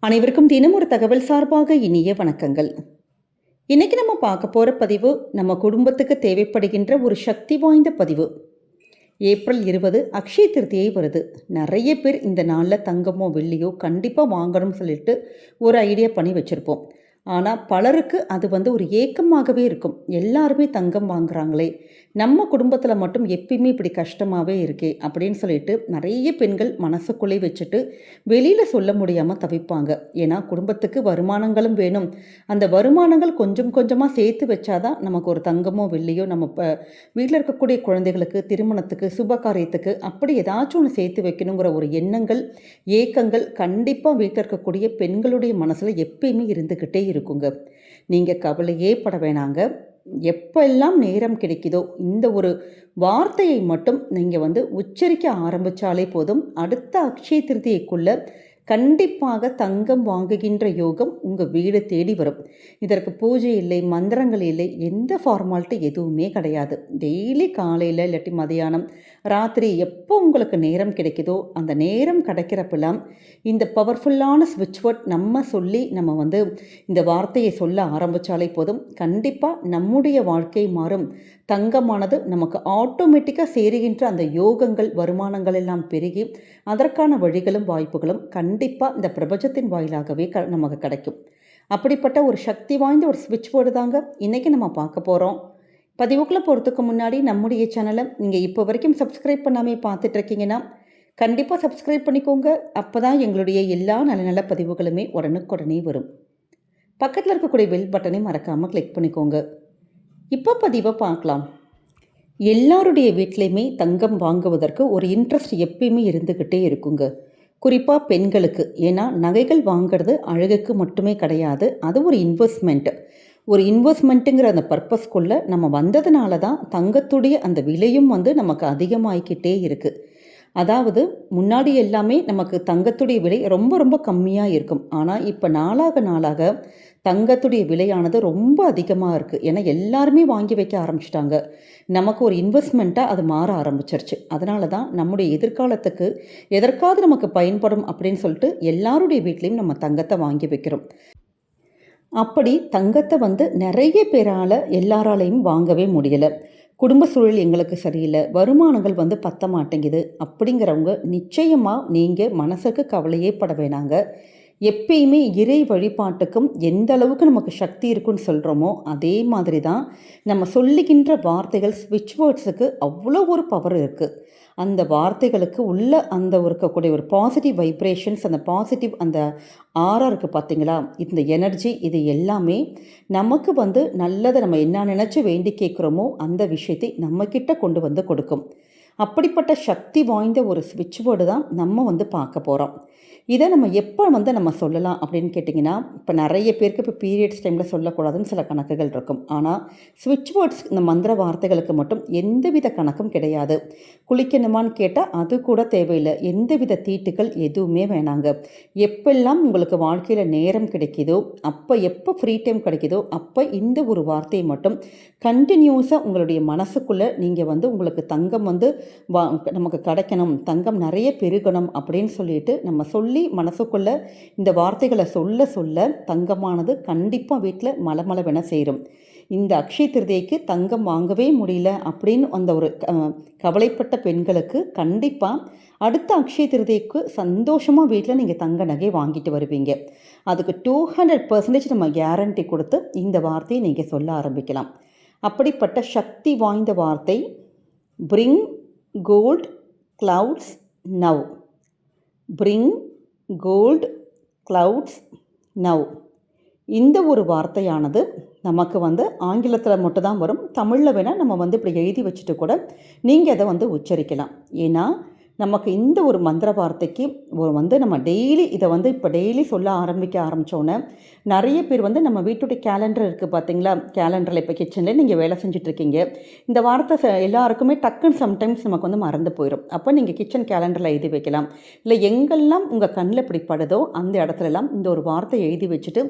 அனைவருக்கும் தினம் ஒரு தகவல் சார்பாக இனிய வணக்கங்கள். இன்னைக்கு நம்ம பார்க்க போகிற பதிவு நம்ம குடும்பத்துக்கு தேவைப்படுகின்ற ஒரு சக்தி வாய்ந்த பதிவு. ஏப்ரல் 20 அக்ஷய திருதியை வருது. நிறைய பேர் இந்த நாளில் தங்கமோ வெள்ளியோ கண்டிப்பாக வாங்கணும்னு சொல்லிட்டு ஒரு ஐடியா பண்ணி வச்சுருப்போம். ஆனால் பலருக்கு அது ஒரு ஏக்கமாகவே இருக்கும். எல்லாருமே தங்கம் வாங்குறாங்களே, நம்ம குடும்பத்தில் மட்டும் எப்பயுமே இப்படி கஷ்டமாகவே இருக்கே அப்படின்னு சொல்லிட்டு நிறைய பெண்கள் மனசுக்குள்ளே வச்சுட்டு வெளியில் சொல்ல முடியாமல் தவிப்பாங்க. ஏன்னா குடும்பத்துக்கு வருமானங்களும் வேணும். அந்த வருமானங்கள் கொஞ்சம் கொஞ்சமாக சேர்த்து வச்சாதான் நமக்கு ஒரு தங்கமோ வெள்ளியோ நம்ம வீட்டில் இருக்கக்கூடிய குழந்தைகளுக்கு திருமணத்துக்கு சுபகாரியத்துக்கு அப்படி ஏதாச்சும் ஒன்று சேர்த்து வைக்கணுங்கிற ஒரு எண்ணங்கள் ஏக்கங்கள் கண்டிப்பாக வீட்டில் இருக்கக்கூடிய பெண்களுடைய மனசில் எப்பயுமே இருந்துக்கிட்டே இருக்குங்க. நீங்கள் கவலையே பட வேணாங்க. எப்பெல்லாம் நேரம் கிடைக்குதோ இந்த ஒரு வார்த்தையை மட்டும் நீங்கள் உச்சரிக்க ஆரம்பித்தாலே போதும். அடுத்த அக்ஷய திருதியைக்குள்ளே கண்டிப்பாக தங்கம் வாங்குகின்ற யோகம் உங்கள் வீடு தேடி வரும். இதற்கு பூஜை இல்லை, மந்திரங்கள் இல்லை, எந்த ஃபார்மாலிட்டி எதுவுமே கிடையாது. டெய்லி காலையில் இல்லாட்டி மதியானம் ராத்திரி எப்போ உங்களுக்கு நேரம் கிடைக்குதோ அந்த நேரம் கிடைக்கிறப்பெல்லாம் இந்த பவர்ஃபுல்லான ஸ்விட்ச் வேர்ட் நம்ம சொல்லி நம்ம இந்த வார்த்தையை சொல்ல ஆரம்பித்தாலே போதும். கண்டிப்பாக நம்முடைய வாழ்க்கை மாறும். தங்கமானது நமக்கு ஆட்டோமேட்டிக்காக சேருகின்ற அந்த யோகங்கள் வருமானங்கள் எல்லாம் பெருகி அதற்கான வழிகளும் வாய்ப்புகளும் கண்டிப்பாக இந்த பிரபஞ்சத்தின் வாயிலாகவே நமக்கு கிடைக்கும். அப்படிப்பட்ட ஒரு சக்தி வாய்ந்த ஒரு ஸ்விட்ச் வேர்டு தாங்க இன்றைக்கி நம்ம பார்க்க போகிறோம். பதிவுக்குள்ளே போகிறதுக்கு முன்னாடி நம்முடைய சேனலை நீங்கள் இப்போ வரைக்கும் சப்ஸ்கிரைப் பண்ணாமல் பார்த்துட்ருக்கீங்கன்னா கண்டிப்பாக சப்ஸ்கிரைப் பண்ணிக்கோங்க. அப்போ தான் எங்களுடைய எல்லா நல்ல நல்ல பதிவுகளுமே உடனுக்குடனே வரும். பக்கத்தில் இருக்கக்கூடிய பெல் பட்டனை மறக்காமல் கிளிக் பண்ணிக்கோங்க. இப்போ பதிவை பார்க்கலாம். எல்லாருடைய வீட்லேயுமே தங்கம் வாங்குவதற்கு ஒரு இன்ட்ரெஸ்ட் எப்பயுமே இருந்துக்கிட்டே இருக்குங்க. குறிப்பாக பெண்களுக்கு. ஏன்னா நகைகள் வாங்கிறது அழகுக்கு மட்டுமே கிடையாது, அது ஒரு இன்வெஸ்ட்மெண்ட்டு. ஒரு இன்வெஸ்ட்மெண்ட்டுங்கிற அந்த பர்பஸ்க்குள்ளே நம்ம வந்ததுனால தான் தங்கத்துடைய அந்த விலையும் நமக்கு அதிகமாகிக்கிட்டே இருக்குது. அதாவது முன்னாடி எல்லாமே நமக்கு தங்கத்துடைய விலை ரொம்ப ரொம்ப கம்மியாக இருக்கும். ஆனால் இப்போ நாளாக நாளாக தங்கத்துடைய விலையானது ரொம்ப அதிகமாக இருக்குது. ஏன்னா எல்லாருமே வாங்கி வைக்க ஆரம்பிச்சிட்டாங்க. நமக்கு ஒரு இன்வெஸ்ட்மெண்ட்டாக அது மாற ஆரம்பிச்சிருச்சு. அதனால தான் நம்முடைய எதிர்காலத்துக்கு எதற்காவது நமக்கு பயன்படும் அப்படின்னு சொல்லிட்டு எல்லாருடைய வீட்லேயும் நம்ம தங்கத்தை வாங்கி வைக்கிறோம். அப்படி தங்கத்தை நிறைய பேரால் எல்லாராலையும் வாங்கவே முடியலை. குடும்ப சூழல் எங்களுக்கு சரியில்லை, வருமானங்கள் பத்த மாட்டேங்குது அப்படிங்கிறவங்க நிச்சயமாக நீங்கள் மனசுக்கு கவலையே பட வேணாங்க. எப்பயுமே இறை வழிபாட்டுக்கும் எந்த அளவுக்கு நமக்கு சக்தி இருக்குன்னு சொல்கிறோமோ அதே மாதிரி தான் நம்ம சொல்லுகின்ற வார்த்தைகள் ஸ்விட்ச் வேர்ட்ஸுக்கு அவ்வளோ ஒரு பவர் இருக்குது. அந்த வார்த்தைகளுக்கு உள்ள அந்த இருக்கக்கூடிய ஒரு பாசிட்டிவ் வைப்ரேஷன்ஸ், அந்த பாசிட்டிவ் அந்த ஆரா இருக்குது பார்த்தீங்களா, இந்த எனர்ஜி இது எல்லாமே நமக்கு நல்லதை நம்ம என்ன நினச்சி வேண்டி கேட்குறோமோ அந்த விஷயத்தை நம்மக்கிட்ட கொண்டு கொடுக்கும். அப்படிப்பட்ட சக்தி வாய்ந்த ஒரு ஸ்விட்ச் வேர்டு தான் நம்ம பார்க்க போகிறோம். இதை நம்ம எப்போ நம்ம சொல்லலாம் அப்படின்னு கேட்டிங்கன்னா, இப்போ நிறைய பேருக்கு இப்போ பீரியட்ஸ் டைமில் சொல்லக்கூடாதுன்னு சில கணக்குகள் இருக்கும். ஆனால் ஸ்விட்ச் வேர்ட்ஸ் இந்த மந்திர வார்த்தைகளுக்கு மட்டும் எந்தவித கணக்கும் கிடையாது. குளிக்கணுமான்னு கேட்டால் அது கூட தேவையில்லை. எந்தவித தீட்டுகள் எதுவுமே வேணாங்க. எப்பெல்லாம் உங்களுக்கு வாழ்க்கையில் நேரம் கிடைக்குதோ எப்போ ஃப்ரீ டைம் கிடைக்குதோ அப்போ இந்த ஒரு வார்த்தையை மட்டும் கண்டினியூஸாக உங்களுடைய மனசுக்குள்ளே நீங்கள் உங்களுக்கு தங்கம் நமக்கு கிடைக்கணும், தங்கம் நிறைய பெருகணும் அப்படின்னு சொல்லிட்டு நம்ம சொல்லி மனசுக்குள்ளே இந்த வார்த்தைகளை சொல்ல சொல்ல தங்கமானது கண்டிப்பாக வீட்டில் மலமளவென சேரும். இந்த அக்ஷய திருதியைக்கு தங்கம் வாங்கவே முடியல அப்படின்னு அந்த ஒரு கவலைப்பட்ட பெண்களுக்கு கண்டிப்பாக அடுத்த அக்ஷய திருதியைக்கு சந்தோஷமாக வீட்டில் நீங்கள் தங்க நகை வாங்கிட்டு வருவீங்க. அதுக்கு 200% நம்ம கேரண்டி கொடுத்து இந்த வார்த்தையை நீங்கள் சொல்ல ஆரம்பிக்கலாம். அப்படிப்பட்ட சக்தி வாய்ந்த வார்த்தை bring cold clouds now. Bring cold clouds now. இந்த ஒரு வார்த்தையானது நமக்கு ஆங்கிலத்தில் மட்டும் தான் வரும். தமிழில் வேணால் நம்ம இப்படி எழுதி வச்சுட்டு கூட நீங்கள் அதை உச்சரிக்கலாம். ஏன்னா நமக்கு இந்த ஒரு மந்திர வார்த்தைக்கு நம்ம டெய்லி இதை இப்போ டெய்லி சொல்ல ஆரம்பித்தோன்னே நிறைய பேர் நம்ம வீட்டுடைய கேலண்டர் இருக்குது பார்த்தீங்களா, கேலண்டரில் இப்போ கிச்சனில் நீங்கள் வேலை செஞ்சிட்ருக்கீங்க. இந்த வார்த்தை எல்லாருக்குமே டக்குன்னு சம்டைம்ஸ் நமக்கு மறந்து போயிடும். அப்போ நீங்கள் கிச்சன் கேலண்டரில் எழுதி வைக்கலாம். இல்லை எங்கெல்லாம் உங்கள் கண்ணில் இப்படி படுதோ அந்த இடத்துலலாம் இந்த ஒரு வார்த்தையை எழுதி வச்சுட்டு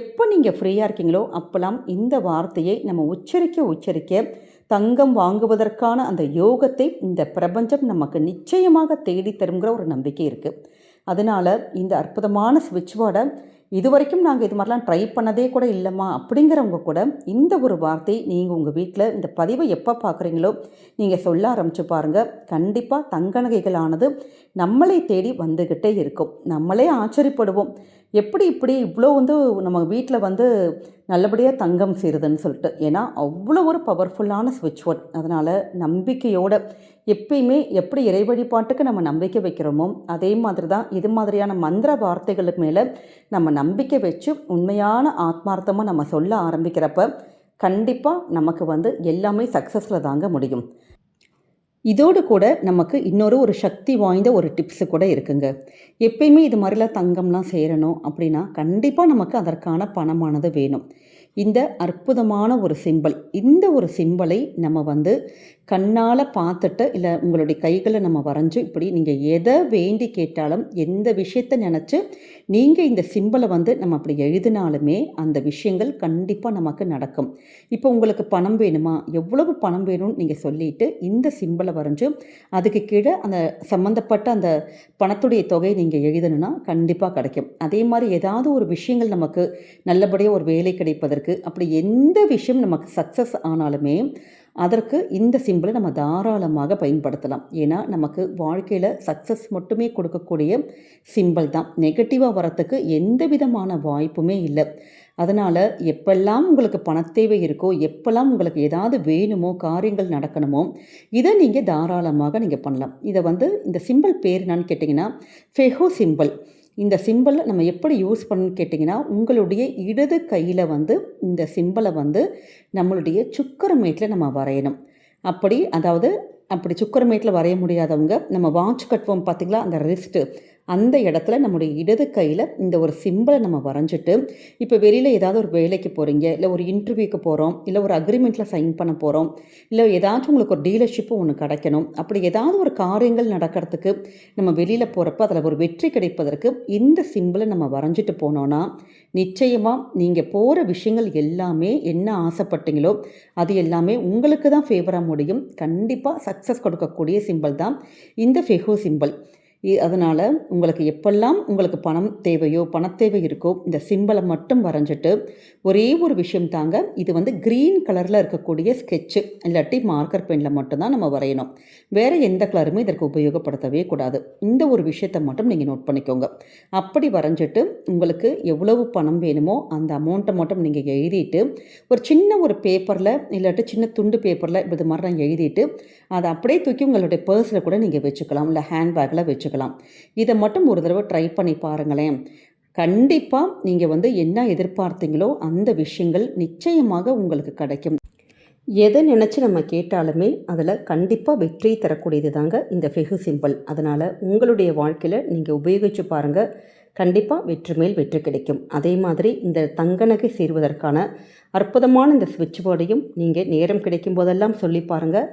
எப்போ நீங்கள் ஃப்ரீயாக இருக்கீங்களோ அப்போல்லாம் இந்த வார்த்தையை நம்ம உச்சரிக்க தங்கம் வாங்குவதற்கான அந்த யோகத்தை இந்த பிரபஞ்சம் நமக்கு நிச்சயமாக தேடி தருங்கிற ஒரு நம்பிக்கை இருக்குது. அதனால் இந்த அற்புதமான ஸ்விட்ச் போர்டை இது வரைக்கும் நாங்கள் இது மாதிரிலாம் ட்ரை பண்ணதே கூட இல்லைம்மா அப்படிங்கிறவங்க கூட இந்த ஒரு வார்த்தை நீங்கள் உங்கள் வீட்டில் இந்த பதிவை எப்போ பார்க்குறீங்களோ நீங்கள் சொல்ல ஆரம்பித்து பாருங்கள். கண்டிப்பாக தங்க நகைகளானது நம்மளை தேடி வந்துக்கிட்டே இருக்கும். நம்மளே ஆச்சரியப்படுவோம், எப்படி இப்படி இவ்வளோ நம்ம வீட்டில் நல்லபடியாக தங்கம் சேருதுன்னு சொல்லிட்டு. ஏன்னா அவ்வளோ ஒரு பவர்ஃபுல்லான ஸ்விட்ச் போர்ட். அதனால் நம்பிக்கையோடு எப்பயுமே எப்படி இறை வழிபாட்டுக்கு நம்ம நம்பிக்கை வைக்கிறோமோ அதே மாதிரி தான் இது மாதிரியான மந்திர வார்த்தைகளுக்கு மேலே நம்ம நம்பிக்கை வச்சு உண்மையான ஆத்மார்த்தமாக நம்ம சொல்ல ஆரம்பிக்கிறப்ப கண்டிப்பாக நமக்கு எல்லாமே சக்ஸஸில் தாங்க முடியும். இதோடு கூட நமக்கு இன்னொரு சக்தி வாய்ந்த ஒரு டிப்ஸு கூட இருக்குங்க. எப்பயுமே இது மாதிரிலாம் தங்கம்லாம் சேரணும் அப்படின்னா கண்டிப்பாக நமக்கு அதற்கான பணமானது வேணும். இந்த அற்புதமான ஒரு சிம்பல், இந்த ஒரு சிம்பலை நம்ம கண்ணால் பார்த்துட்டு இல்லை உங்களுடைய கைகளை நம்ம வரைஞ்சி இப்படி நீங்கள் எதை வேண்டி கேட்டாலும் எந்த விஷயத்தை நினச்சி நீங்கள் இந்த சிம்பலை நம்ம அப்படி எழுதினாலுமே அந்த விஷயங்கள் கண்டிப்பாக நமக்கு நடக்கும். இப்போ உங்களுக்கு பணம் வேணுமா, எவ்வளவு பணம் வேணும்னு நீங்கள் சொல்லிவிட்டு இந்த சிம்பலை வரைஞ்சி அதுக்கு கீழே அந்த சம்மந்தப்பட்ட அந்த பணத்துடைய தொகை நீங்கள் எழுதணுன்னா கண்டிப்பாக கிடைக்கும். அதே மாதிரி ஏதாவது ஒரு விஷயங்கள் நமக்கு நல்லபடியாக ஒரு வேலை கிடைப்பதற்கு அப்படி எந்த விஷயம் நமக்கு சக்ஸஸ் ஆனாலுமே அதற்கு இந்த சிம்பிளை நம்ம தாராளமாக பயன்படுத்தலாம். ஏன்னா நமக்கு வாழ்க்கையில் சக்ஸஸ் மட்டுமே கொடுக்கக்கூடிய சிம்பிள் தான். நெகட்டிவாக வரத்துக்கு எந்த விதமான வாய்ப்புமே இல்லை. அதனால் எப்பெல்லாம் உங்களுக்கு பணத்தேவை இருக்கோ, எப்பெல்லாம் உங்களுக்கு ஏதாவது வேணுமோ, காரியங்கள் நடக்கணுமோ, இதை நீங்கள் தாராளமாக நீங்கள் பண்ணலாம். இதை இந்த சிம்பிள் பேர் என்னன்னு கேட்டிங்கன்னா ஃபெஹோ சிம்பிள். இந்த சிம்பிளை நம்ம எப்படி யூஸ் பண்ணணும்னு கேட்டிங்கன்னா உங்களுடைய இடது கையில் இந்த சிம்பிளை நம்மளுடைய சுக்கரமேட்டில் நம்ம வரையணும். அப்படி சுக்கரமேட்டில் வரைய முடியாதவங்க நம்ம வாட்ச் கட்டுவோம் பார்த்திங்களா, அந்த ரிஸ்ட்டு அந்த இடத்துல நம்முடைய இடது கையில் இந்த ஒரு சிம்பிளை நம்ம வரைஞ்சிட்டு இப்போ வெளியில் ஏதாவது ஒரு வேலைக்கு போகிறீங்க, இல்லை ஒரு இன்டர்வியூக்கு போகிறோம், இல்லை ஒரு அக்ரிமெண்ட்டில் சைன் பண்ண போகிறோம், இல்லை ஏதாச்சும் உங்களுக்கு ஒரு டீலர்ஷிப்பு ஒன்று கிடைக்கணும், அப்படி ஏதாவது ஒரு காரியங்கள் நடக்கிறதுக்கு நம்ம வெளியில் போகிறப்ப அதில் ஒரு வெற்றி கிடைப்பதற்கு இந்த சிம்பிளை நம்ம வரைஞ்சிட்டு போனோன்னா நிச்சயமாக நீங்கள் போகிற விஷயங்கள் எல்லாமே என்ன ஆசைப்பட்டீங்களோ அது எல்லாமே உங்களுக்கு தான் ஃபேவராக முடியும். கண்டிப்பாக சக்ஸஸ் கொடுக்கக்கூடிய சிம்பிள் தான் இந்த ஃபெஹோ சிம்பிள். அதனால் உங்களுக்கு எப்பெல்லாம் உங்களுக்கு பணம் தேவையோ, பணத்தேவை இருக்கோ, இந்த சிம்பிளை மட்டும் வரைஞ்சிட்டு ஒரே ஒரு விஷயம் தாங்க, இது க்ரீன் கலரில் இருக்கக்கூடிய ஸ்கெட்சு இல்லாட்டி மார்க்கர் பெனில் மட்டும்தான் நம்ம வரையணும். வேறு எந்த கலருமே இதற்கு உபயோகப்படுத்தவே கூடாது. இந்த ஒரு விஷயத்தை மட்டும் நீங்கள் நோட் பண்ணிக்கோங்க. அப்படி வரைஞ்சிட்டு உங்களுக்கு எவ்வளவு பணம் வேணுமோ அந்த அமௌண்ட்டை மட்டும் நீங்கள் எழுதிட்டு ஒரு சின்ன ஒரு பேப்பரில் இல்லாட்டி சின்ன துண்டு பேப்பரில் இது மாதிரி நான் எழுதிட்டு அதை அப்படியே தூக்கி உங்களுடைய பர்ஸில் கூட நீங்கள் வச்சுக்கலாம், இல்லை ஹேண்ட்பேக்கில் வச்சுக்கலாம். இதை மட்டும் ஒரு தடவை ட்ரை பண்ணி பாருங்களேன். கண்டிப்பாக நீங்கள் என்ன எதிர்பார்த்தீங்களோ அந்த விஷயங்கள் நிச்சயமாக உங்களுக்கு கிடைக்கும். எதை நினச்சி நம்ம கேட்டாலுமே அதில் கண்டிப்பாக வெற்றி தரக்கூடியது தாங்க இந்த ஃபெஹோ சிம்பிள். அதனால் உங்களுடைய வாழ்க்கையில் நீங்கள் உபயோகித்து பாருங்கள், கண்டிப்பாக வெற்றி மேல் வெற்றி கிடைக்கும். அதே மாதிரி இந்த தங்க நகை சேர்வதற்கான அற்புதமான இந்த ஸ்விட்ச் போர்டையும் நீங்கள் நேரம் கிடைக்கும் போதெல்லாம் சொல்லி பாருங்கள்.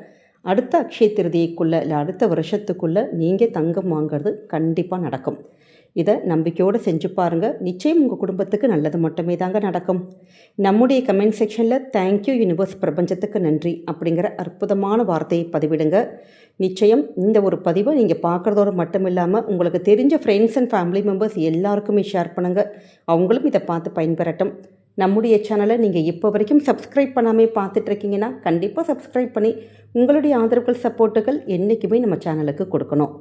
அடுத்த அக்ஷய திருதியைக்குள்ளே இல்லை அடுத்த வருஷத்துக்குள்ளே நீங்கள் தங்கம் வாங்கிறது கண்டிப்பாக நடக்கும். இதை நம்பிக்கையோடு செஞ்சு பாருங்கள். நிச்சயம் உங்கள் குடும்பத்துக்கு நல்லது மட்டுமே தாங்க நடக்கும். நம்முடைய கமெண்ட் செக்ஷனில் தேங்க்யூ யூனிவர்ஸ், பிரபஞ்சத்துக்கு நன்றி அப்படிங்கிற அற்புதமான வார்த்தையை பதிவிடுங்க. நிச்சயம் இந்த ஒரு பதிவை நீங்கள் பார்க்குறதோடு மட்டும் இல்லாமல் உங்களுக்கு தெரிஞ்ச ஃப்ரெண்ட்ஸ் அண்ட் ஃபேமிலி மெம்பர்ஸ் எல்லாருக்குமே ஷேர் பண்ணுங்கள். அவங்களும் இதை பார்த்து பயன்பெறட்டும். நம்முடைய சேனலை நீங்கள் இப்போ வரைக்கும் சப்ஸ்கிரைப் பண்ணாமல் பார்த்துட்ருக்கீங்கன்னா கண்டிப்பாக சப்ஸ்கிரைப் பண்ணி உங்களுடைய ஆதரவுகள், சப்போர்ட்டுகள் என்றைக்குமே நம்ம சேனலுக்கு கொடுக்கணும்.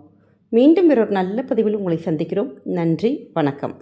மீண்டும் வேறொரு நல்ல பதிவில் உங்களை சந்திக்கிறோம். நன்றி, வணக்கம்.